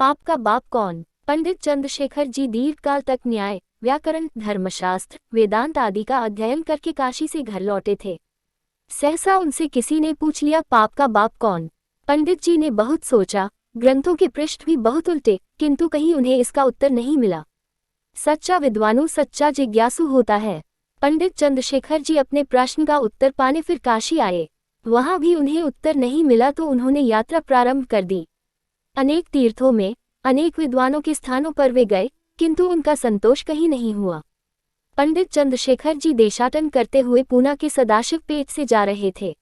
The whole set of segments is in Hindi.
पाप का बाप कौन? पंडित चंद्रशेखर जी दीर्घकाल तक न्याय, व्याकरण, धर्मशास्त्र, वेदांत आदि का अध्ययन करके काशी से घर लौटे थे। सहसा उनसे किसी ने पूछ लिया, पाप का बाप कौन? पंडित जी ने बहुत सोचा, ग्रंथों के पृष्ठ भी बहुत उल्टे, किंतु कहीं उन्हें इसका उत्तर नहीं मिला। सच्चा विद्वानु सच्चा जिज्ञासु होता है। पंडित चंद्रशेखर जी अपने प्रश्न का उत्तर पाने फिर काशी आए। वहां भी उन्हें उत्तर नहीं मिला तो उन्होंने यात्रा प्रारंभ कर दी। अनेक तीर्थों में, अनेक विद्वानों के स्थानों पर वे गए, किंतु उनका संतोष कहीं नहीं हुआ। पंडित चंद्रशेखर जी देशाटन करते हुए पूना के सदाशिव पेट से जा रहे थे।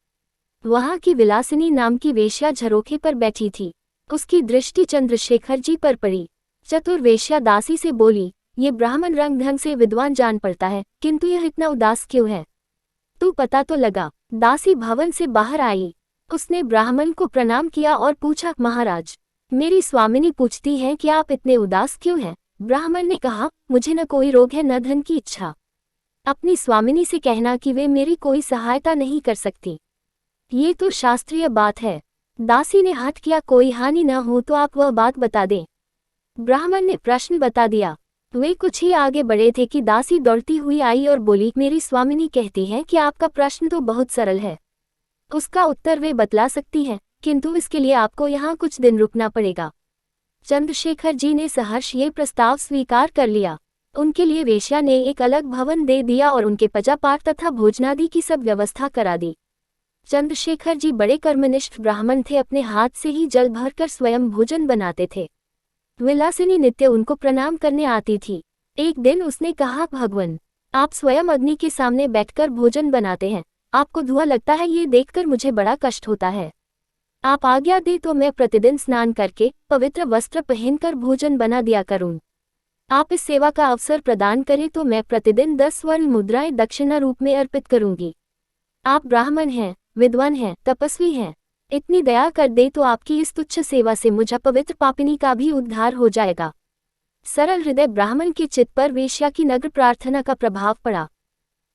वहां की विलासिनी नाम की वेश्या झरोखे पर बैठी थी। उसकी दृष्टि चंद्रशेखर जी पर पड़ी। चतुर वेश्या दासी से बोली, ये ब्राह्मण रंग ढंग से विद्वान जान पड़ता है, किंतु यह इतना उदास क्यों है? तू पता तो लगा। दासी भवन से बाहर आई। उसने ब्राह्मण को प्रणाम किया और पूछा, महाराज, मेरी स्वामिनी पूछती हैं कि आप इतने उदास क्यों हैं? ब्राह्मण ने कहा, मुझे न कोई रोग है न धन की इच्छा। अपनी स्वामिनी से कहना कि वे मेरी कोई सहायता नहीं कर सकती। ये तो शास्त्रीय बात है। दासी ने हठ किया, कोई हानि न हो तो आप वह बात बता दें। ब्राह्मण ने प्रश्न बता दिया। वे कुछ ही आगे बढ़े थे कि दासी दौड़ती हुई आई और बोली, मेरी स्वामिनी कहती है कि आपका प्रश्न तो बहुत सरल है, उसका उत्तर वे बतला सकती हैं, किंतु इसके लिए आपको यहाँ कुछ दिन रुकना पड़ेगा। चंद्रशेखर जी ने सहर्ष ये प्रस्ताव स्वीकार कर लिया। उनके लिए वेश्या ने एक अलग भवन दे दिया और उनके पूजा-पाठ तथा भोजनादि की सब व्यवस्था करा दी। चंद्रशेखर जी बड़े कर्मनिष्ठ ब्राह्मण थे। अपने हाथ से ही जल भरकर स्वयं भोजन बनाते थे। विलासिनी नित्य उनको प्रणाम करने आती थी। एक दिन उसने कहा, भगवान, आप स्वयं अग्नि के सामने बैठकर भोजन बनाते हैं, आपको धुआं लगता है, ये देखकर मुझे बड़ा कष्ट होता है। आप आज्ञा दे तो मैं प्रतिदिन स्नान करके पवित्र वस्त्र पहनकर भोजन बना दिया करूं। आप इस सेवा का अवसर प्रदान करें तो मैं प्रतिदिन 10 स्वर्ण मुद्राएं दक्षिणा रूप में अर्पित करूंगी। आप ब्राह्मण हैं, विद्वान हैं, तपस्वी हैं, इतनी दया कर दे तो आपकी इस तुच्छ सेवा से मुझ पवित्र पापिनी का भी उद्धार हो जाएगा। सरल हृदय ब्राह्मण के चित्त पर वेश्या की नग्न प्रार्थना का प्रभाव पड़ा।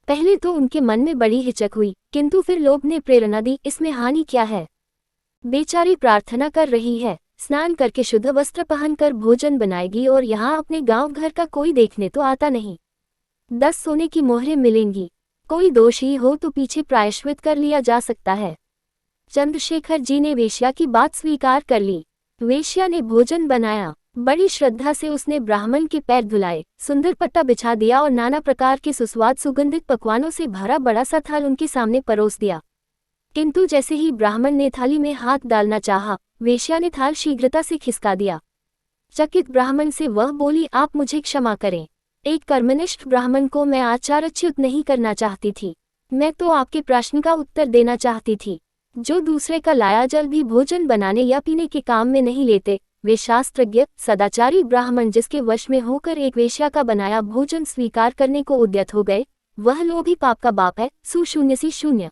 पहले तो उनके मन में बड़ी हिचक हुई, किंतु फिर लोभ ने प्रेरणा दी, इसमें हानि क्या है? बेचारी प्रार्थना कर रही है, स्नान करके शुद्ध वस्त्र पहनकर भोजन बनाएगी और यहाँ अपने गांव घर का कोई देखने तो आता नहीं। 10 सोने की मोहरें मिलेंगी। कोई दोष ही हो तो पीछे प्रायश्चित कर लिया जा सकता है। चंद्रशेखर जी ने वेश्या की बात स्वीकार कर ली। वेश्या ने भोजन बनाया। बड़ी श्रद्धा से उसने ब्राह्मण के पैर धुलाए, सुंदर पट्टा बिछा दिया और नाना प्रकार के सुस्वाद सुगंधित पकवानों से भरा बड़ा सा थाल उनके सामने परोस दिया। किंतु जैसे ही ब्राह्मण ने थाली में हाथ डालना चाहा, वेश्या ने थाल शीघ्रता से खिसका दिया। चकित ब्राह्मण से वह बोली, आप मुझे क्षमा करें, एक कर्मनिष्ठ ब्राह्मण को मैं आचारच्युत नहीं करना चाहती थी। मैं तो आपके प्रश्न का उत्तर देना चाहती थी। जो दूसरे का लाया जल भी भोजन बनाने या पीने के काम में नहीं लेते, वे शास्त्रज्ञ सदाचारी ब्राह्मण जिसके वश में होकर एक वेश्या का बनाया भोजन स्वीकार करने को उद्यत हो गए, वह लोभी पाप का बाप है। सु 0 सी 0।